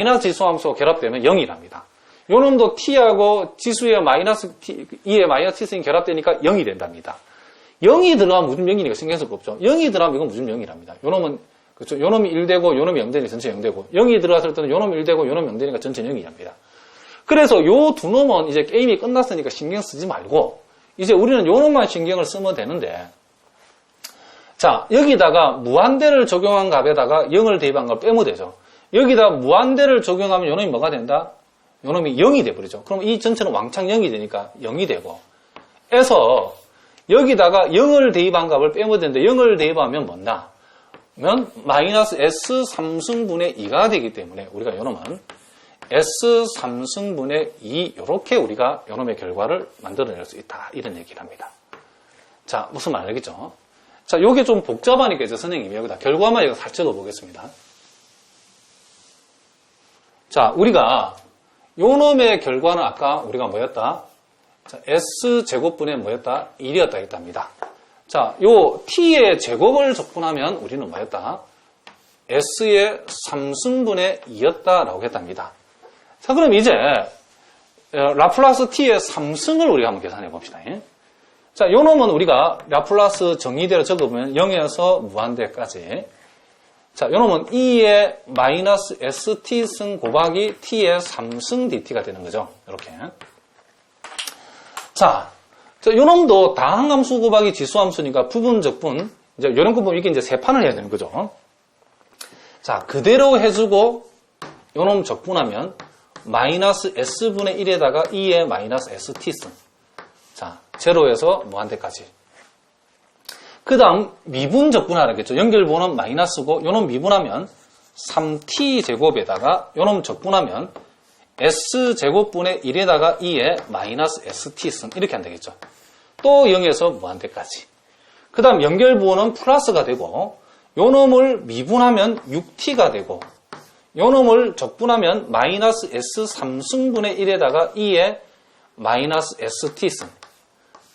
마이너스 지수함수가 결합되면 0이랍니다. 요 놈도 t하고 지수의 마이너스 t, 2의 마이너스 t승이 결합되니까 0이 된답니다. 0이 들어가면 무슨 0이니까 신경 쓸 거 없죠. 0이 들어가면 이건 무슨 0이랍니다. 요 놈은, 그렇죠. 요 놈이 1되고, 요 놈이 0되니까 전체 0되고, 0이 들어갔을 때는 요 놈이 1되고, 요 놈이 0되니까 전체 0이랍니다. 그래서 요 두 놈은 이제 게임이 끝났으니까 신경 쓰지 말고, 이제 우리는 요 놈만 신경을 쓰면 되는데, 자, 여기다가 무한대를 적용한 값에다가 0을 대입한 걸 빼면 되죠. 여기다 무한대를 적용하면 요 놈이 뭐가 된다? 요 놈이 0이 돼버리죠. 그럼 이 전체는 왕창 0이 되니까 0이 되고, 에서 여기다가 0을 대입한 값을 빼면 되는데 0을 대입하면 뭔다? 면 마이너스 S3승분의 2가 되기 때문에 우리가 요 놈은 S3승분의 2 이렇게 우리가 요 놈의 결과를 만들어낼 수 있다. 이런 얘기를 합니다. 자, 무슨 말 알겠죠? 자, 요게 좀 복잡하니까 이제 선생님이 여기다 결과만 이거 살짝 넣어보겠습니다. 자, 우리가 요 놈의 결과는 아까 우리가 뭐였다? 자, S제곱분의 뭐였다? 1이었다 했답니다. 자, 요 T의 제곱을 적분하면 우리는 뭐였다? S의 3승분의 2였다라고 했답니다. 자, 그럼 이제 라플라스 T의 3승을 우리가 한번 계산해 봅시다. 자, 요 놈은 우리가 라플라스 정의대로 적어보면 0에서 무한대까지. 자, 요 놈은 2의 마이너스 ST승 곱하기 T의 3승 DT가 되는 거죠. 이렇게. 자, 요 놈도 다항함수 곱하기 지수함수니까 부분적분, 이제 요런 거 보면 이게 이제 세 판을 해야 되는 거죠. 자, 그대로 해주고 요 놈 적분하면 마이너스 S분의 1에다가 2의 마이너스 ST승. 자, 제로에서 무한대까지. 그 다음 미분 적분하라겠죠. 연결분은 마이너스고 요놈 미분하면 3t 제곱에다가 요놈 적분하면 s제곱분의 1에다가 2의 마이너스 st승 이렇게 하면 되겠죠. 또 0에서 무한대까지. 그 다음 연결분은 플러스가 되고 요놈을 미분하면 6t가 되고 요놈을 적분하면 마이너스 s3승분의 1에다가 2의 마이너스 st승.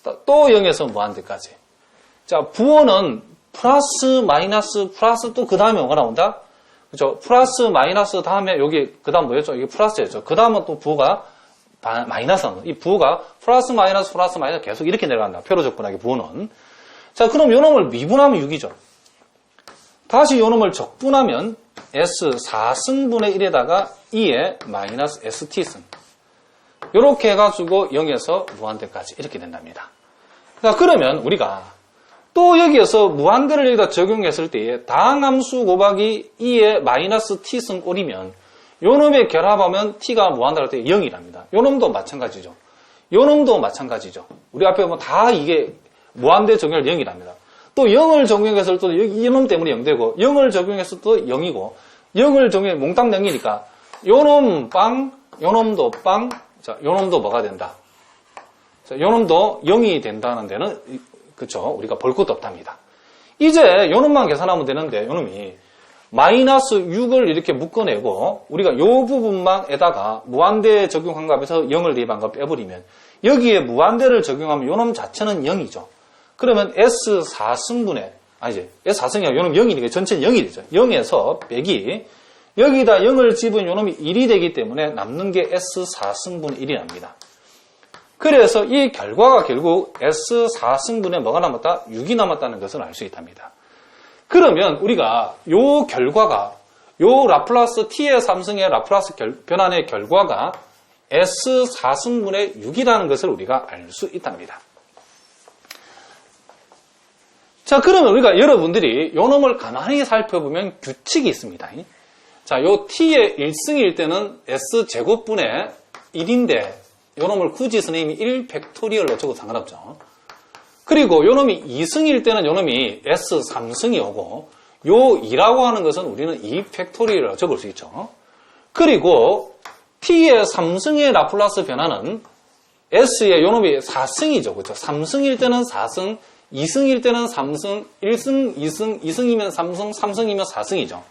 또 0에서 무한대까지. 자, 부호는 플러스, 마이너스, 플러스 또 그 다음에 뭐가 나온다? 그죠? 플러스, 마이너스 다음에 여기 그 다음 뭐였죠? 이게 플러스였죠. 그 다음은 또 부호가 마이너스. 이 부호가 플러스, 마이너스 계속 이렇게 내려간다. 표로 적분하기 부호는. 자, 그럼 요 놈을 미분하면 6이죠. 다시 요 놈을 적분하면 S4승분의 1에다가 2의 마이너스 ST승. 요렇게 해가지고 0에서 무한대까지 이렇게 된답니다. 자, 그러면 우리가 또 여기에서 무한대를 여기다 적용했을 때에 다항함수 곱하기 2의 마이너스 t승 꼴이면 요놈의 결합하면 t가 무한대할 때 0이랍니다. 요놈도 마찬가지죠. 요놈도 마찬가지죠. 우리 앞에 보면 다 이게 무한대 적용할 0이랍니다. 또 0을 적용했을 때도 이놈 때문에 0되고 0을 적용했을 때도 0이고 0을 적용해 몽땅 0이니까 요놈 빵, 요놈도 빵, 자, 요놈도 뭐가 된다? 자, 요놈도 0이 된다는 데는 그쵸? 우리가 볼 것도 없답니다. 이제 요놈만 계산하면 되는데 요놈이 마이너스 6을 이렇게 묶어내고 우리가 요 부분만에다가 무한대 적용한 값에서 0을 대입한 값 빼버리면 여기에 무한대를 적용하면 요놈 자체는 0이죠. 그러면 S4승분의 아니지 S4승이 아니라 요놈 0이니까 전체는 0이 되죠. 0에서 빼기 여기다 0을 집은 요놈이 1이 되기 때문에 남는 게 S4승분의 1이 납니다. 그래서 이 결과가 결국 S4승분에 뭐가 남았다? 6이 남았다는 것을 알 수 있답니다. 그러면 우리가 요 결과가 요 라플라스 T의 3승의 라플라스 변환의 결과가 S4승분의 6이라는 것을 우리가 알 수 있답니다. 자, 그러면 우리가 여러분들이 요 놈을 가만히 살펴보면 규칙이 있습니다. 자, 요 T의 1승일 때는 S제곱분의 1인데 요 놈을 굳이 선생님이 1 팩토리얼로 적어도 상관없죠. 그리고 요 놈이 2승일 때는 요 놈이 S3승이 오고 요 2라고 하는 것은 우리는 2 팩토리얼로 적을 수 있죠. 그리고 T의 3승의 라플라스 변화는 S의 요 놈이 4승이죠. 그렇죠? 3승일 때는 4승, 2승일 때는 3승, 1승, 2승, 2승이면 3승, 3승이면 4승이죠.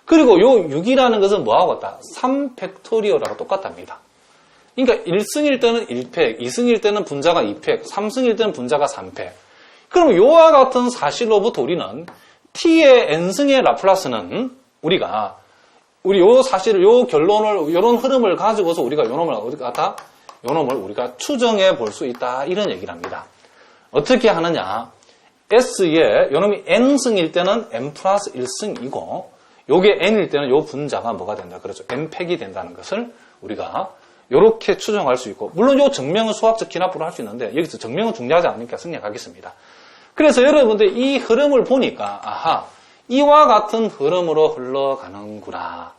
그리고 요 6이라는 것은 뭐하고 같다? 3 팩토리얼하고 똑같답니다. 그러니까 1승일 때는 1팩, 2승일 때는 분자가 2팩, 3승일 때는 분자가 3팩. 그럼 요와 같은 사실로부터 우리는 T의 n승의 라플라스는 우리가 우리 요 사실을, 요 결론을, 요런 흐름을 가지고서 우리가 요놈을 어디 갖다? 요놈을 우리가 추정해 볼 수 있다. 이런 얘기를 합니다. 어떻게 하느냐? S에 요놈이 N승일 때는 N 플러스 1승이고, 요게 N일 때는 요 분자가 뭐가 된다? 그렇죠. N팩이 된다는 것을 우리가 요렇게 추정할 수 있고, 물론 요 증명은 수학적 기납부로 할 수 있는데, 여기서 증명은 중요하지 않으니까 생략하겠습니다. 그래서 여러분들 이 흐름을 보니까, 아하, 이와 같은 흐름으로 흘러가는구나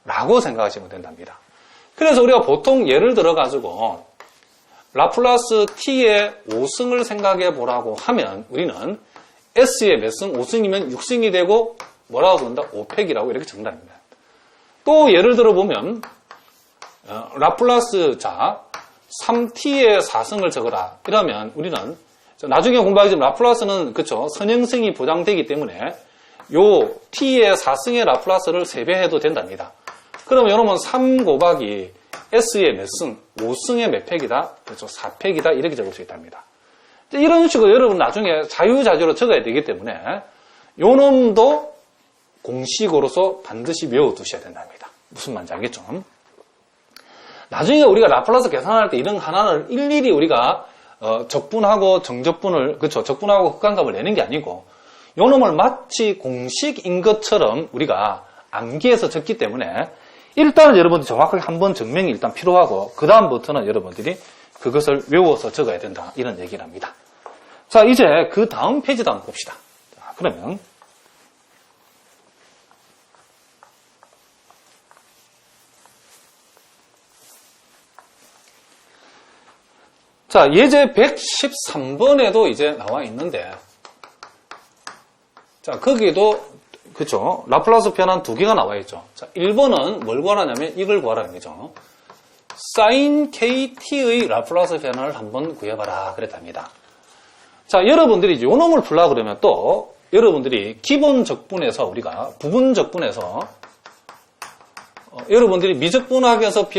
라고 생각하시면 된답니다. 그래서 우리가 보통 예를 들어가지고 라플라스 t의 5승을 생각해 보라고 하면 우리는 s의 몇 승? 5승이면 6승이 되고 뭐라고 부른다? 5팩이라고 이렇게 정답입니다. 또 예를 들어보면 라플라스 자 3t의 4승을 적어라 이러면 우리는 나중에 공부하겠지만 라플라스는 그쵸 선형승이 보장되기 때문에 요 t의 4승의 라플라스를 3배 해도 된답니다. 그러면 여러분 3 곱하기 s의 몇 승? 5승의 몇 팩이다? 그렇죠. 4팩이다. 이렇게 적을 수 있답니다. 이런 식으로 여러분 나중에 자유자재로 적어야 되기 때문에 요 놈도 공식으로서 반드시 외워두셔야 된답니다. 무슨 말인지 알겠죠? 나중에 우리가 라플라스 계산할 때 이런 하나를 일일이 우리가 적분하고 정적분을 그렇죠. 적분하고 흑감값을 내는 게 아니고 요 놈을 마치 공식인 것처럼 우리가 암기해서 적기 때문에 일단은 여러분들이 정확하게 한번 증명이 일단 필요하고 그 다음부터는 여러분들이 그것을 외워서 적어야 된다 이런 얘기를 합니다. 자 이제 그 다음 페이지도 한번 봅시다. 자, 그러면 자 예제 113번에도 이제 나와 있는데 자 거기도 그쵸. 라플라스 변환 두 개가 나와 있죠. 자, 1번은 뭘 구하라냐면 이걸 구하라는 거죠. sin kt의 라플라스 변환을 한번 구해봐라 그랬답니다. 자, 여러분들이 요 놈을 풀라 그러면 또 여러분들이 기본 적분에서 우리가 부분 적분에서 여러분들이 미적분학에서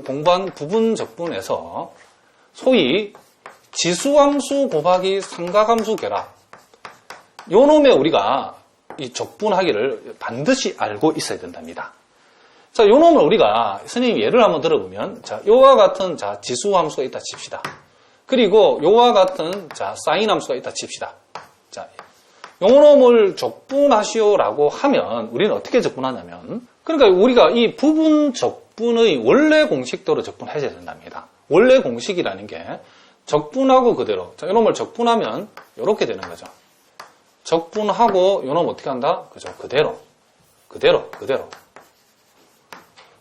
공부한 부분 적분에서 소위 지수함수 곱하기 삼각함수 결합 요 놈에 우리가 이 적분하기를 반드시 알고 있어야 된답니다. 자, 요 놈을 우리가 선생님 예를 한번 들어보면 자, 요와 같은 자, 지수 함수가 있다 칩시다. 그리고 요와 같은 자, 사인 함수가 있다 칩시다. 자, 요 놈을 적분하시오라고 하면 우리는 어떻게 적분하냐면 그러니까 우리가 이 부분 적분의 원래 공식대로 적분해야 된답니다. 원래 공식이라는 게 적분하고 그대로 자, 요 놈을 적분하면 요렇게 되는 거죠. 적분하고 요놈 어떻게 한다? 그죠?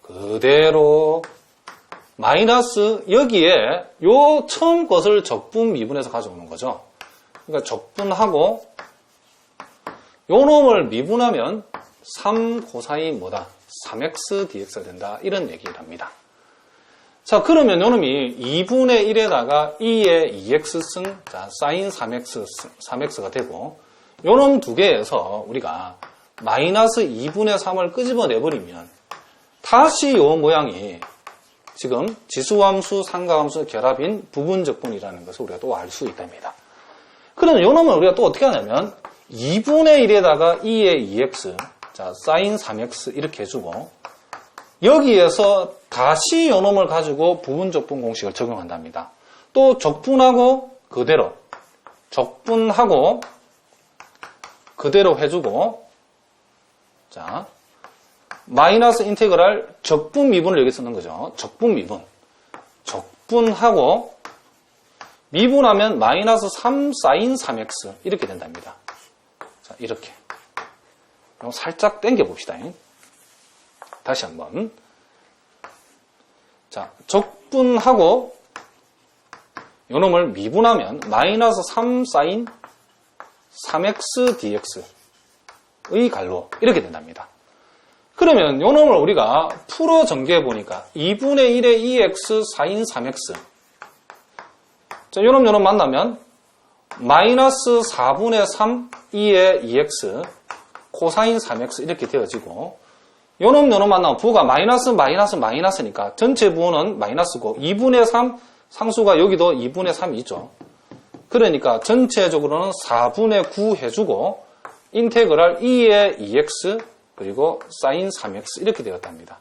그대로 마이너스 여기에 요 처음 것을 적분 미분해서 가져오는 거죠. 그러니까 적분하고 요 놈을 미분하면 3 코사인 뭐다? 3x dx가 된다. 이런 얘기를 합니다. 자, 그러면 요 놈이 2분의 1에다가 2의 2x승 자, 사인 3x가 되고 요놈 두 개에서 우리가 마이너스 2분의 3을 끄집어내버리면 다시 요 모양이 지금 지수함수, 상가함수 결합인 부분적분이라는 것을 우리가 또 알 수 있답니다. 그러면 요 놈을 우리가 또 어떻게 하냐면 2분의 1에다가 2의 2x 자, 사인 3x 이렇게 해주고 여기에서 다시 요 놈을 가지고 부분적분 공식을 적용한답니다. 또 적분하고 그대로 적분하고 그대로 해주고 자 마이너스 인테그랄 적분 미분을 여기 쓰는 거죠. 적분 미분 적분하고 미분하면 마이너스 3 사인 3x 이렇게 된답니다. 자 이렇게 살짝 당겨 봅시다. 다시 한번 자 적분하고 요놈을 미분하면 마이너스 3 사인 3x dx의 갈로 이렇게 된답니다. 그러면 요 놈을 우리가 풀어 전개해 보니까 2분의 1의 2x 사인 3x 자, 요 놈 만나면 마이너스 4분의 3 2의 2x 코사인 3x 이렇게 되어지고 요 놈 만나면 부가 마이너스니까 전체 부호는 마이너스고 2분의 3 상수가 여기도 2분의 3이 있죠. 그러니까 전체적으로는 4분의 9 해주고 인테그랄 2의 2x 그리고 사인 3x 이렇게 되었답니다.